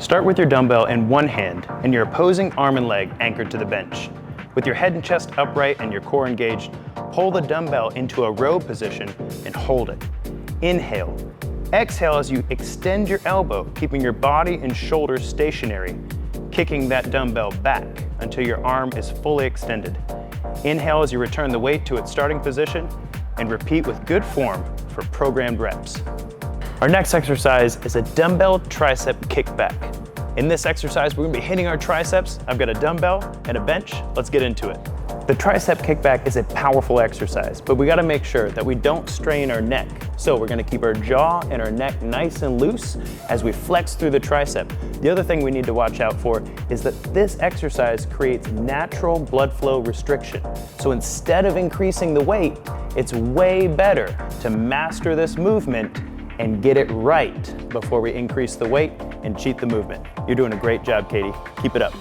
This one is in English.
Start with your dumbbell in one hand and your opposing arm and leg anchored to the bench. With your head and chest upright and your core engaged, pull the dumbbell into a row position and hold it. Inhale. Exhale as you extend your elbow, keeping your body and shoulders stationary, kicking that dumbbell back until your arm is fully extended. Inhale as you return the weight to its starting position and repeat with good form for programmed reps. Our next exercise is a dumbbell tricep kickback. In this exercise, we're gonna be hitting our triceps. I've got a dumbbell and a bench. Let's get into it. The tricep kickback is a powerful exercise, but we gotta make sure that we don't strain our neck. So we're gonna keep our jaw and our neck nice and loose as we flex through the tricep. The other thing we need to watch out for is that this exercise creates natural blood flow restriction. So instead of increasing the weight, it's way better to master this movement and get it right before we increase the weight and cheat the movement. You're doing a great job, Katie. Keep it up.